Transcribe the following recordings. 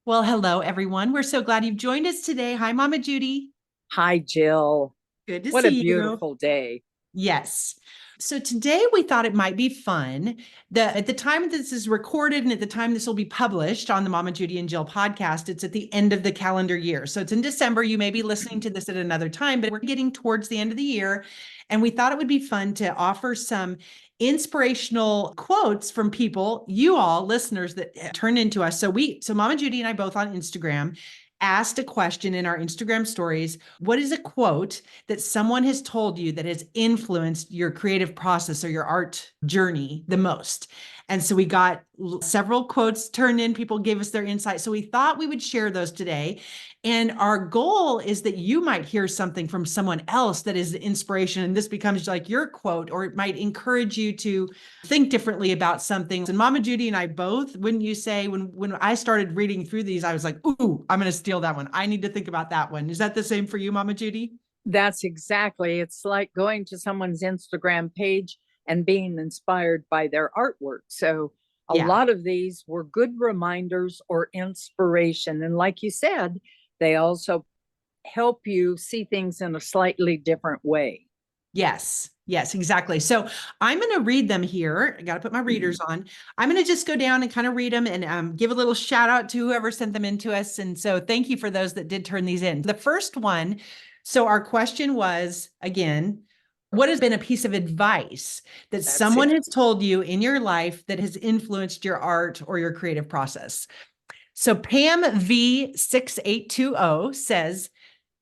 Well, hello, everyone. We're so glad you've joined us today. Hi, Mama Judy. Hi, Jill. Good to What a see you. beautiful day. Yes. So today we thought it might be fun that at the time this is recorded and at the time this will be published on the Mama Judy and Jill podcast, it's at the end of the calendar year. So it's in December. You may be listening to this at another time, but we're getting towards the end of the year. And we thought it would be fun to offer some inspirational quotes from people, you all listeners that turned into us. So Mama Judy and I both on Instagram asked a question in our Instagram stories. What is a quote that someone has told you that has influenced your creative process or your art journey the most? And so we got several quotes turned in. People gave us their insight. So we thought we would share those today. And our goal is that you might hear something from someone else that is inspiration. And this becomes like your quote, or it might encourage you to think differently about something. And Mama Judy and I both, wouldn't you say, when I started reading through these, I was like, ooh, I'm going to steal that one. I need to think about that one. Is that the same for you, Mama Judy? That's exactly. It's like going to someone's Instagram page and being inspired by their artwork. So a Yeah. lot of these were good reminders or inspiration. And like you said, they also help you see things in a slightly different way. Yes. Yes, exactly. So I'm going to read them here. I got to put my readers on. I'm going to just go down and kind of read them and give a little shout out to whoever sent them in to us. And so thank you for those that did turn these in. The first one. So our question was again, what has been a piece of advice that That's someone it. has told you in your life that has influenced your art or your creative process? So Pam V6820 says,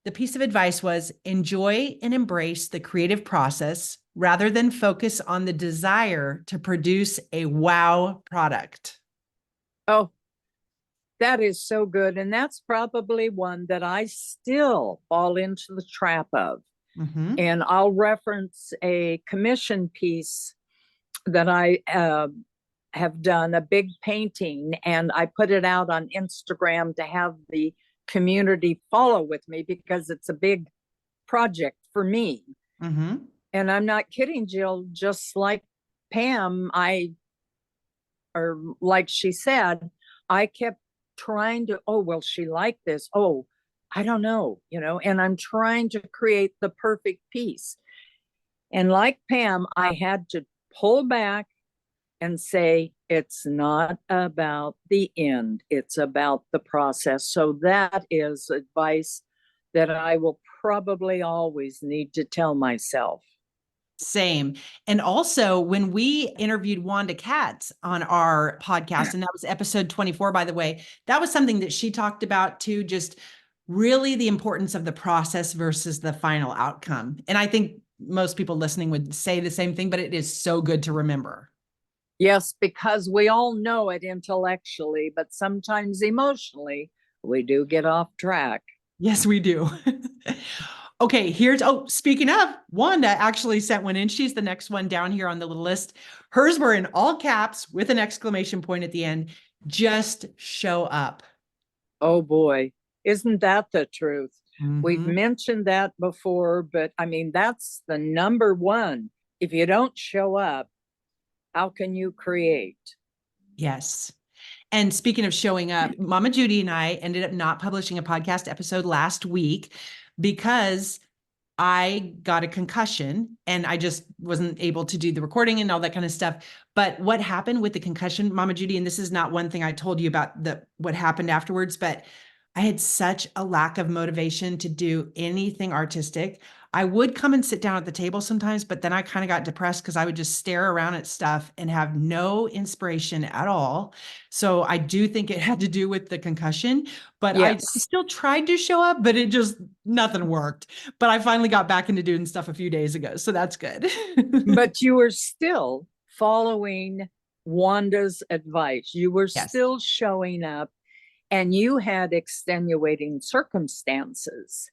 the piece of advice was enjoy and embrace the creative process rather than focus on the desire to produce a wow product. Oh, that is so good. And that's probably one that I still fall into the trap of. Mm-hmm. And I'll reference a commission piece that I have done, a big painting, and I put it out on Instagram to have the community follow with me because it's a big project for me. Mm-hmm. And I'm not kidding, Jill, just like Pam, or like she said, I kept trying to, oh, will she like this? Oh, I don't know, and I'm trying to create the perfect piece. And like Pam, I had to pull back and say, it's not about the end, it's about the process. So that is advice that I will probably always need to tell myself. Same. And also, when we interviewed Wanda Katz on our podcast, and that was episode 24, by the way, that was something that she talked about too, just really the importance of the process versus the final outcome. And I think most people listening would say the same thing, but it is so good to remember. Yes, because we all know it intellectually, but sometimes emotionally, we do get off track. Yes, we do. Okay, speaking of, Wanda actually sent one in. She's the next one down here on the little list. Hers were in all caps with an exclamation point at the end. Just show up. Oh boy, isn't that the truth? We've Mm-hmm. mentioned that before, but I mean, that's the number one. If you don't show up, how can you create? Yes. And speaking of showing up, Mama Judy and I ended up not publishing a podcast episode last week because I got a concussion and I just wasn't able to do the recording and all that kind of stuff. But what happened with the concussion, Mama Judy, and this is not one thing I told you about what happened afterwards, but I had such a lack of motivation to do anything artistic. I would come and sit down at the table sometimes, but then I kind of got depressed because I would just stare around at stuff and have no inspiration at all. So I do think it had to do with the concussion, but I Yes, still tried to show up, but it just nothing worked. But I finally got back into doing stuff a few days ago. So that's good. but you were still following Wanda's advice. You were Yes. still showing up and you had extenuating circumstances.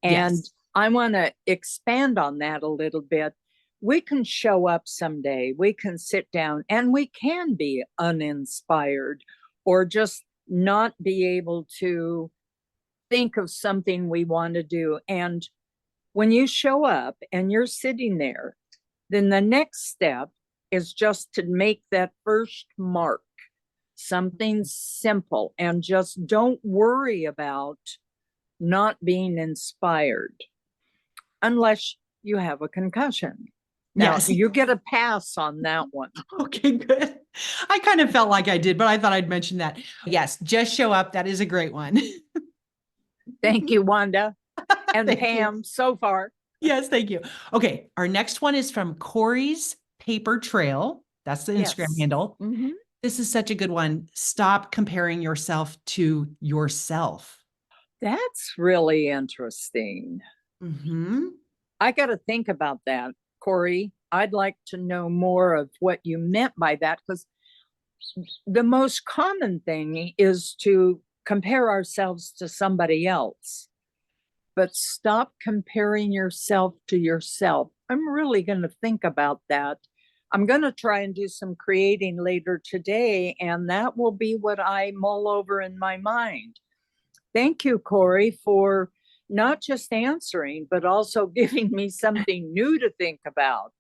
And Yes. I want to expand on that a little bit. We can show up someday, we can sit down, and we can be uninspired or just not be able to think of something we want to do. And when you show up and you're sitting there, then the next step is just to make that first mark. something simple, and just don't worry about not being inspired unless you have a concussion. Now, Yes. you get a pass on that one. Okay, good. I kind of felt like I did, but I thought I'd mention that. Yes, just show up. That is a great one. Thank you, Wanda and Thank you. Pam, so far. Yes, thank you. Okay, our next one is from Corey's Paper Trail. That's the Instagram Yes. handle. Mhm. This is such a good one. Stop comparing yourself to yourself. That's really interesting. Mm-hmm. I got to think about that, Corey. I'd like to know more of what you meant by that, because the most common thing is to compare ourselves to somebody else. But stop comparing yourself to yourself. I'm really going to think about that. I'm going to try and do some creating later today, and that will be what I mull over in my mind. Thank you, Corey, for not just answering, but also giving me something new to think about.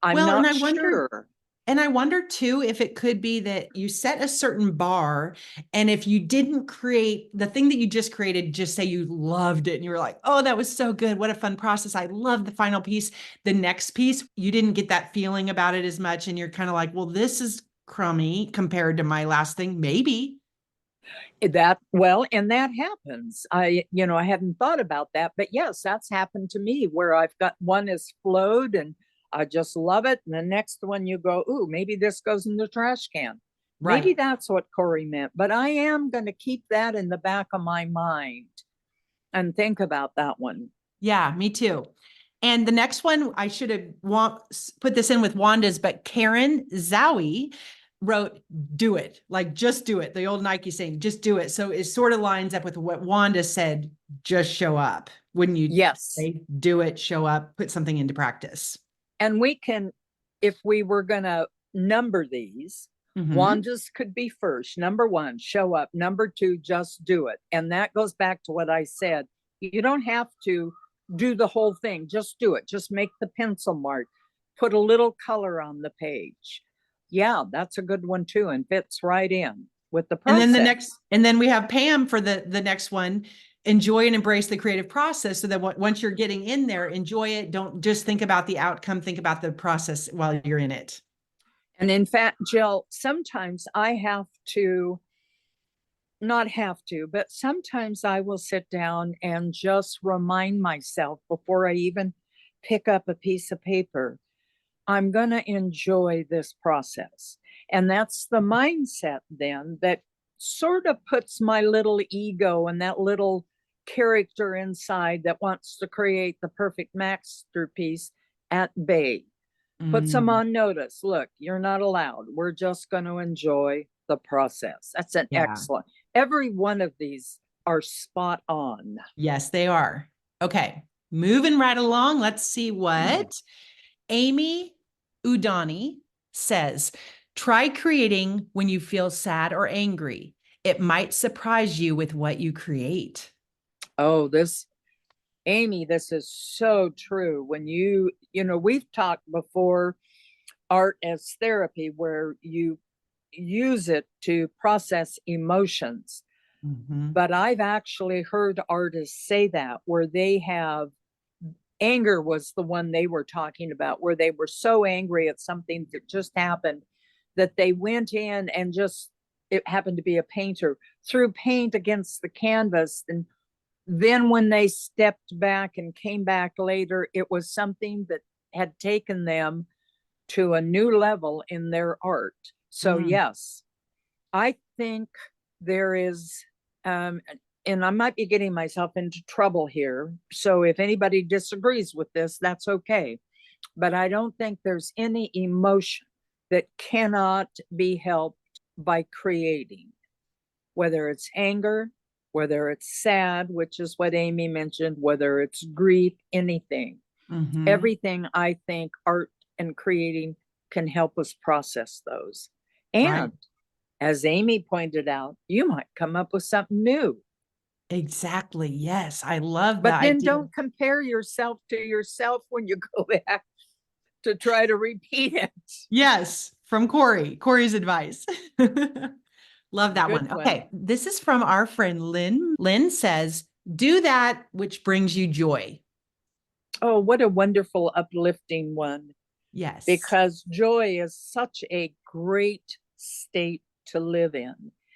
I'm Well, and not I wonder, sure. and I wonder too if it could be that you set a certain bar, and if you didn't create the thing that you just created, just say you loved it and you were like, oh, that was so good. What a fun process. I love the final piece. The next piece, you didn't get that feeling about it as much. And you're kind of like, well, this is crummy compared to my last thing. Maybe. That, well, and that happens. I hadn't thought about that, but yes, that's happened to me, where I've got one is flowed and I just love it, and the next one you go, ooh, maybe this goes in the trash can. Maybe Right. that's what Corey meant, but I am going to keep that in the back of my mind and think about that one. Yeah, me too. And the next one, I should have put this in with Wanda's, but Karen Zowie wrote, do it. Like, just do it. The old Nike saying, just do it. So it sort of lines up with what Wanda said, just show up. Wouldn't you Yes. say, do it, show up, put something into practice? And we can, if we were going to number these, Mhm. Wanda's could be first. Number one, show up. Number two, just do it. And that goes back to what I said. You don't have to do the whole thing. Just do it. Just make the pencil mark. Put a little color on the page. Yeah, that's a good one too, and fits right in with the process. And then we have Pam for the next one. Enjoy and embrace the creative process, so that once you're getting in there, enjoy it. Don't just think about the outcome, think about the process while you're in it. And in fact, Jill, sometimes I have to, not have to, but sometimes I will sit down and just remind myself before I even pick up a piece of paper, I'm going to enjoy this process. And that's the mindset then that sort of puts my little ego and that little character inside that wants to create the perfect masterpiece at bay. Puts them on notice. Look, you're not allowed. We're just going to enjoy the process. That's an excellent. Every one of these are spot on. Yes, they are. Okay, moving right along. Let's see what Amy Udani says. Try creating when you feel sad or angry. It might surprise you with what you create. Oh, Amy, this is so true. When we've talked before, art as therapy, where you use it to process emotions. Mm-hmm. But I've actually heard artists say that, where they have, anger was the one they were talking about, where they were so angry at something that just happened that they went in and just, it happened to be a painter, threw paint against the canvas. And then when they stepped back and came back later, it was something that had taken them to a new level in their art. So yes, I think there is, and I might be getting myself into trouble here. So if anybody disagrees with this, that's okay. But I don't think there's any emotion that cannot be helped by creating, whether it's anger, whether it's sad, which is what Amy mentioned, whether it's grief, anything. Everything, I think art and creating can help us process those. And as Amy pointed out, you might come up with something new. Exactly. Yes. I love that. But then don't compare yourself to yourself when you go back to try to repeat it. Yes. From Corey's advice. Love that Good one. one. Okay. This is from our friend Lynn. Lynn says, do that which brings you joy. Oh, what a wonderful, uplifting one. Yes. Because joy is such a great state to live in.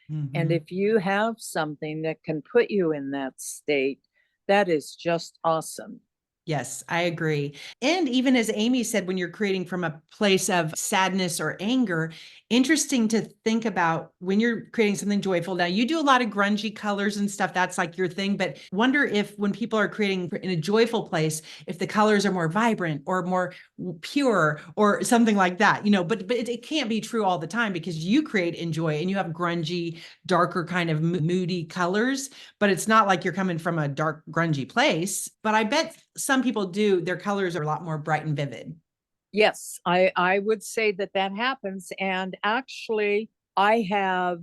And Mhm. if you have something that can put you in that state, that is just awesome. Yes, I agree. And even as Amy said, when you're creating from a place of sadness or anger, interesting to think about when you're creating something joyful. Now, you do a lot of grungy colors and stuff. That's like your thing. But wonder if when people are creating in a joyful place, if the colors are more vibrant or more pure or something like that, but it can't be true all the time because you create in joy and you have grungy, darker kind of moody colors, but it's not like you're coming from a dark, grungy place. But I bet some people do, their colors are a lot more bright and vivid. Yes, I would say that that happens. And actually, I have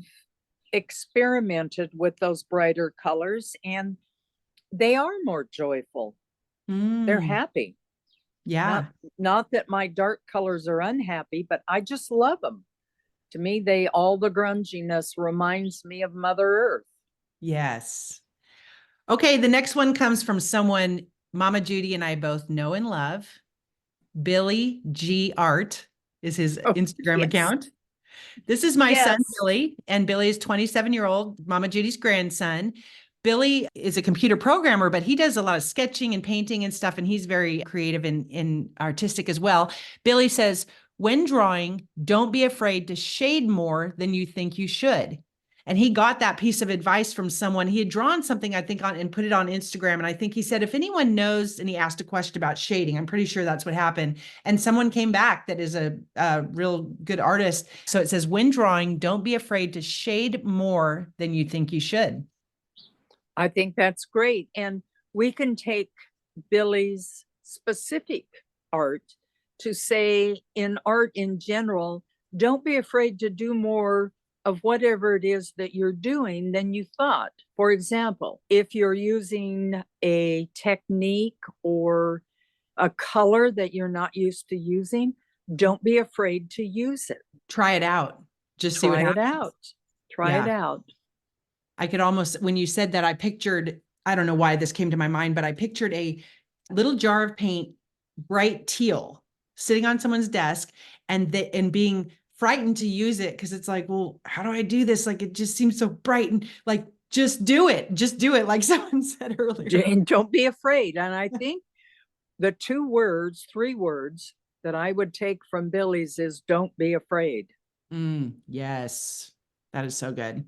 experimented with those brighter colors and they are more joyful. They're Mm, happy. Not yeah. not that my dark colors are unhappy, but I just love them. To me, they all the grunginess reminds me of Mother Earth. Yes. Okay. The next one comes from someone Mama Judy and I both know and love. Billy G Art is his Oh, Instagram yes. account. This is my son, Yes. Billy, and Billy is 27-year-old Mama Judy's grandson. Billy is a computer programmer, but he does a lot of sketching and painting and stuff, and he's very creative and artistic as well. Billy says, when drawing, don't be afraid to shade more than you think you should. And he got that piece of advice from someone. He had drawn something, I think, on and put it on Instagram. And I think he said, if anyone knows, and he asked a question about shading, I'm pretty sure that's what happened. And someone came back that is a real good artist. So it says, when drawing, don't be afraid to shade more than you think you should. I think that's great. And we can take Billy's specific art to say in art in general, don't be afraid to do more of whatever it is that you're doing than you thought. For example, if you're using a technique or a color that you're not used to using, don't be afraid to use it. Try it out. Just see what Try it happens. out. Try it Yeah. out. I could almost, when you said that, I pictured, I don't know why this came to my mind, but I pictured a little jar of paint, bright teal, sitting on someone's desk and being frightened to use it because it's like, well, how do I do this? Like, it just seems so bright and like, just do it. Just do it. Like someone said earlier. And don't be afraid. And I think the three words that I would take from Billy's is don't be afraid. Yes, that is so good.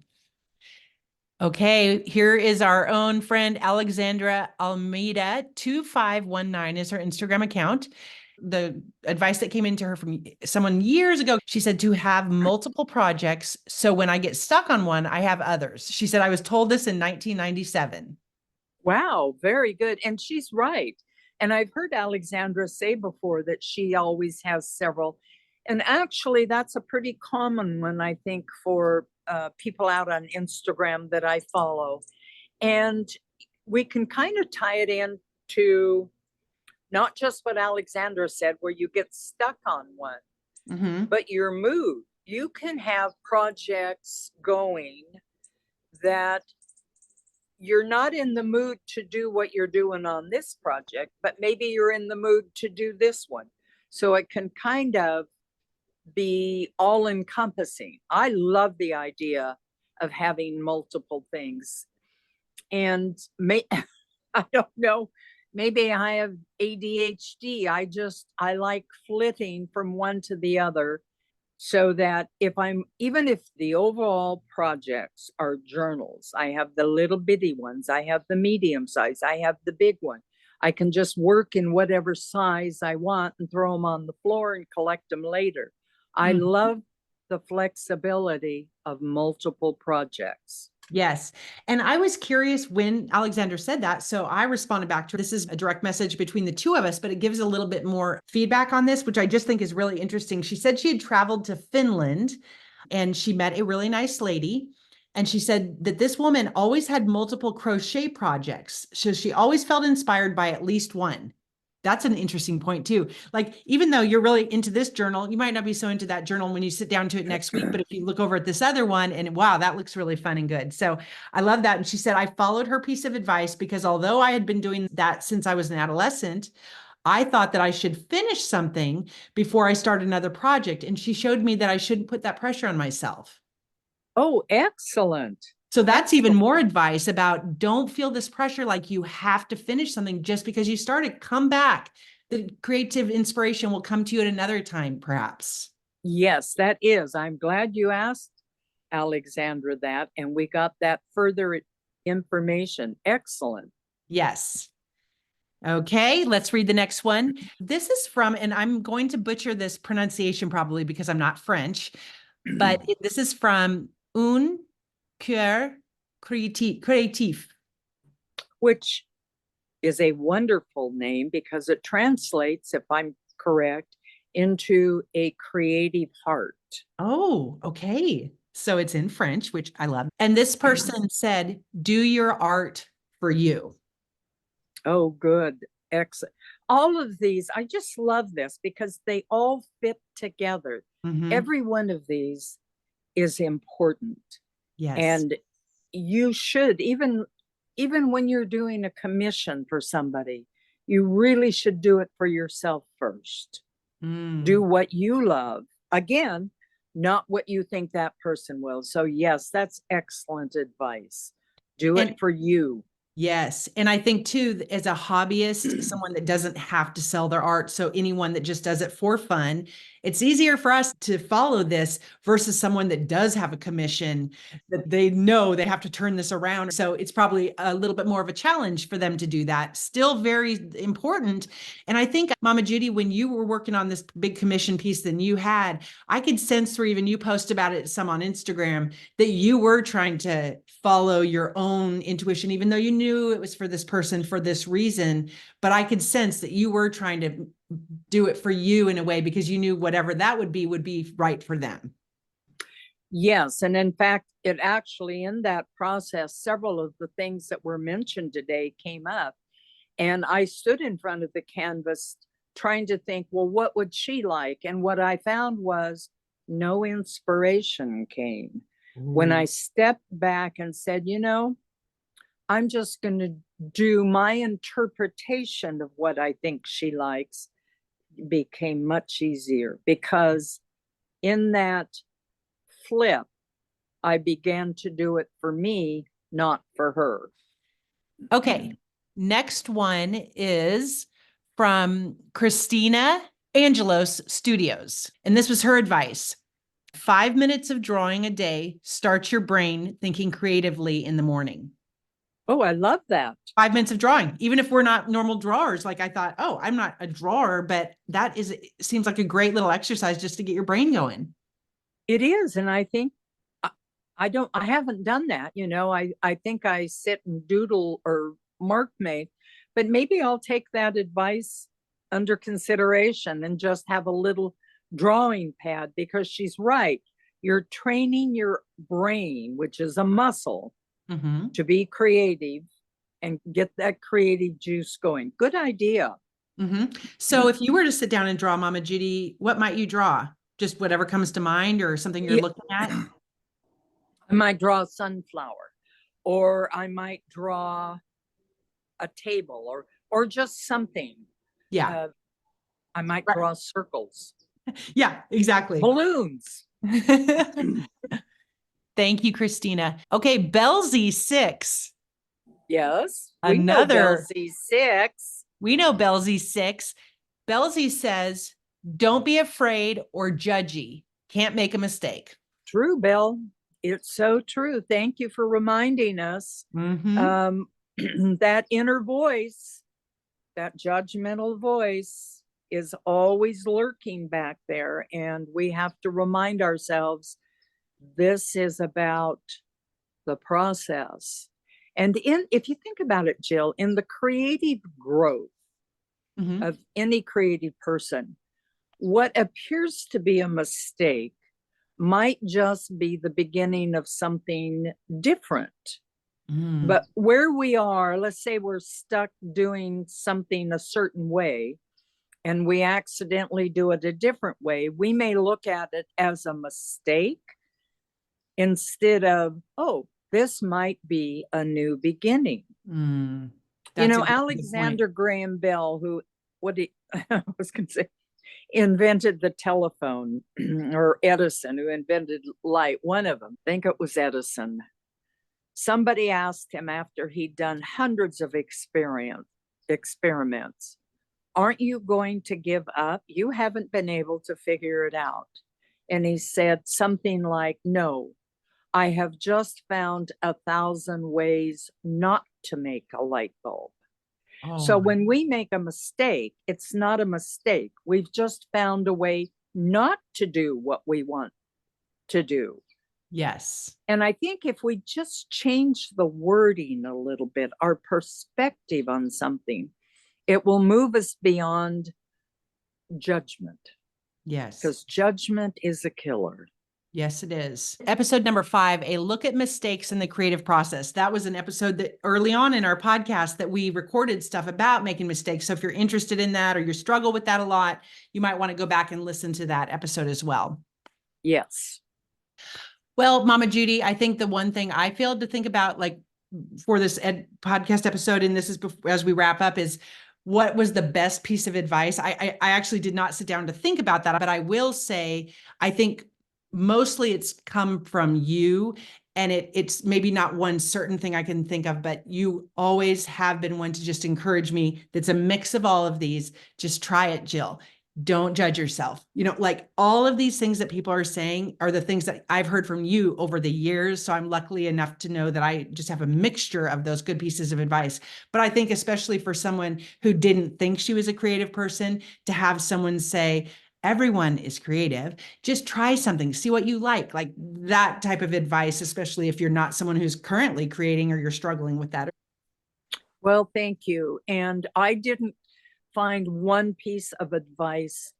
Okay, here is our own friend Alexandra Almeida. 2519 is her Instagram account. The advice that came into her from someone years ago, she said to have multiple projects. So when I get stuck on one, I have others. She said, I was told this in 1997. Wow, very good. And she's right. And I've heard Alexandra say before that she always has several. And actually, that's a pretty common one, I think, for people out on Instagram that I follow. And we can kind of tie it in to not just what Alexandra said, where you get stuck on one, but your mood. You can have projects going that you're not in the mood to do what you're doing on this project, but maybe you're in the mood to do this one. So it can kind of be all encompassing. I love the idea of having multiple things. And I don't know, maybe I have ADHD. I like flitting from one to the other so that even if the overall projects are journals, I have the little bitty ones, I have the medium size, I have the big one. I can just work in whatever size I want and throw them on the floor and collect them later. I love the flexibility of multiple projects. Yes. And I was curious when Alexander said that. So I responded back to her. This is a direct message between the two of us, but it gives a little bit more feedback on this, which I just think is really interesting. She said she had traveled to Finland and she met a really nice lady. And she said that this woman always had multiple crochet projects. So she always felt inspired by at least one. That's an interesting point too. Like, even though you're really into this journal, you might not be so into that journal when you sit down to it next week. But if you look over at this other one and wow, that looks really fun and good. So I love that. And she said, I followed her piece of advice because although I had been doing that since I was an adolescent, I thought that I should finish something before I start another project. And she showed me that I shouldn't put that pressure on myself. Oh, excellent. So that's even more advice about don't feel this pressure like you have to finish something just because you started. Come back. The creative inspiration will come to you at another time, perhaps. Yes, that is. I'm glad you asked Alexandra that, and we got that further information. Excellent. Yes. Okay, let's read the next one. This is from, and I'm going to butcher this pronunciation probably because I'm not French, but this is from Un Cœur Créatif. Which is a wonderful name because it translates, if I'm correct, into a creative heart. Oh, okay. So it's in French, which I love. And this person said, do your art for you. Oh, good. Excellent. All of these, I just love this because they all fit together. Mhm. Every one of these is important. Yes. And you should, even when you're doing a commission for somebody, you really should do it for yourself first. Do what you love. Again, not what you think that person will. So yes, that's excellent advice. Do it for you. Yes. And I think too, as a hobbyist, someone that doesn't have to sell their art, so anyone that just does it for fun, it's easier for us to follow this versus someone that does have a commission that they know they have to turn this around. So it's probably a little bit more of a challenge for them to do that. Still very important. And I think, Mama Judy, when you were working on this big commission piece that you had, I could sense through even you post about it some on Instagram that you were trying to follow your own intuition, even though you knew it was for this person for this reason. But I could sense that you were trying to do it for you in a way because you knew whatever that would be right for them. Yes. And in fact, it actually, in that process, several of the things that were mentioned today came up. And I stood in front of the canvas trying to think, well, what would she like? And what I found was no inspiration came. When I stepped back and said, I'm just going to do my interpretation of what I think she likes, it became much easier because in that flip, I began to do it for me, not for her. Okay. Next one is from Christina Angelos Studios. And this was her advice. 5 minutes of drawing a day starts your brain thinking creatively in the morning. Oh, I love that. 5 minutes of drawing, even if we're not normal drawers. Like I thought, oh, I'm not a drawer, but that seems like a great little exercise just to get your brain going. It is. And I think I haven't done that. I think I sit and doodle or markmate, but maybe I'll take that advice under consideration and just have a little drawing pad because she's right. You're training your brain, which is a muscle, to be creative and get that creative juice going. Good idea. So if you were to sit down and draw, Mama Judy, what might you draw? Just whatever comes to mind or something you're looking at? I might draw a sunflower, or I might draw a table or just something. Yeah. I might draw circles. Yeah, exactly. Balloons. Thank you, Christina. Okay, Belzy 6. Yes. Another Belzy 6. We know Belzy 6. Belzy says, don't be afraid or judgy. Can't make a mistake. True, Belle. It's so true. Thank you for reminding us. That inner voice, that judgmental voice is always lurking back there. And we have to remind ourselves, this is about the process. And if you think about it, Jill, in the creative growth of any creative person, what appears to be a mistake might just be the beginning of something different. Mm. But where we are, let's say we're stuck doing something a certain way and we accidentally do it a different way, we may look at it as a mistake instead of, oh, this might be a new beginning. Mm. You That's a know, good point. Alexander Graham Bell, who, I was going to say, invented the telephone, or Edison, who invented light, one of them, I think it was Edison. Somebody asked him after he'd done hundreds of experiments, aren't you going to give up? You haven't been able to figure it out. And he said something like, no, I have just found 1,000 ways not to make a light bulb. So when we make a mistake, it's not a mistake. We've just found a way not to do what we want to do. Yes. And I think if we just change the wording a little bit, our perspective on something, it will move us beyond judgment. Yes. Because judgment is a killer. Yes, it is. Episode number 5, a look at mistakes in the creative process. That was an episode that early on in our podcast that we recorded stuff about making mistakes. So if you're interested in that or you struggle with that a lot, you might want to go back and listen to that episode as well. Yes. Well, Mama Judy, I think the one thing I failed to think about, like for this podcast episode, and this is as we wrap up, is what was the best piece of advice? I actually did not sit down to think about that, but I will say, I think mostly it's come from you, and it's maybe not one certain thing I can think of, but you always have been one to just encourage me. That's a mix of all of these. Just try it, Jill. Don't judge yourself. You know, like all of these things that people are saying are the things that I've heard from you over the years. So I'm lucky enough to know that I just have a mixture of those good pieces of advice. But I think especially for someone who didn't think she was a creative person, to have someone say, everyone is creative, just try something, see what you like that type of advice, especially if you're not someone who's currently creating or you're struggling with that. Well, thank you. And I didn't find one piece of advice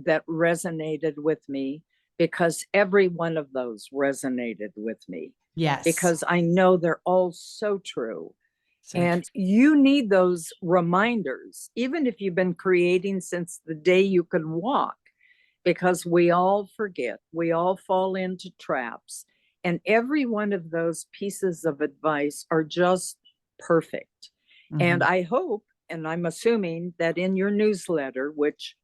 that resonated with me, because every one of those resonated with me. Yes. Because I know they're all so true. So and true. You need those reminders, even if you've been creating since the day you could walk, because we all forget, we all fall into traps. And every one of those pieces of advice are just perfect. And I hope, and I'm assuming that in your newsletter, which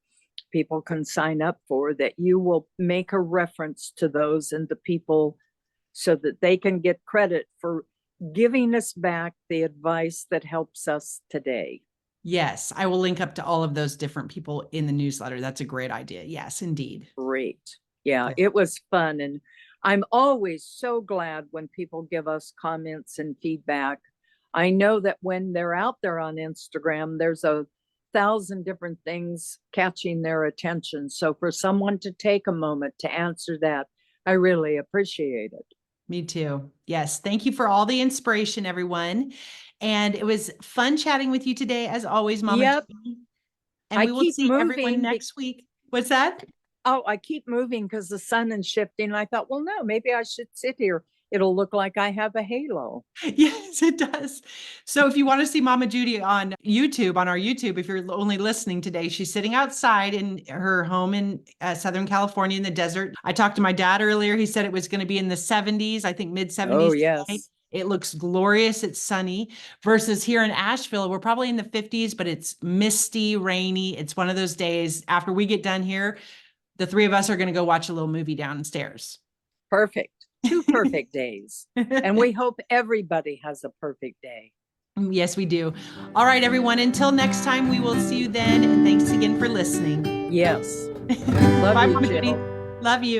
people can sign up for, that you will make a reference to those and the people so that they can get credit for giving us back the advice that helps us today. Yes, I will link up to all of those different people in the newsletter. That's a great idea. Yes, indeed. Great. Yeah, it was fun. And I'm always so glad when people give us comments and feedback. I know that when they're out there on Instagram, there's 1,000 different things catching their attention. So for someone to take a moment to answer that, I really appreciate it. Me too. Yes. Thank you for all the inspiration, everyone. And it was fun chatting with you today, as always, Mama. Yep. Judy. And we will see everyone next week. What's that? Oh, I keep moving because the sun is shifting. I thought, well, no, maybe I should sit here. It'll look like I have a halo. Yes, it does. So if you want to see Mama Judy on YouTube, on our YouTube, if you're only listening today, she's sitting outside in her home in Southern California in the desert. I talked to my dad earlier. He said it was going to be in the 70s, I think mid 70s. Oh, yes. Tonight. It looks glorious. It's sunny versus here in Asheville. We're probably in the 50s, but it's misty, rainy. It's one of those days after we get done here, the three of us are going to go watch a little movie downstairs. Perfect. 2 perfect days. And we hope everybody has a perfect day. Yes, we do. All right, everyone. Until next time, we will see you then. And thanks again for listening. Yes. Bye, Love you, Mama Jill. Judy. Love you.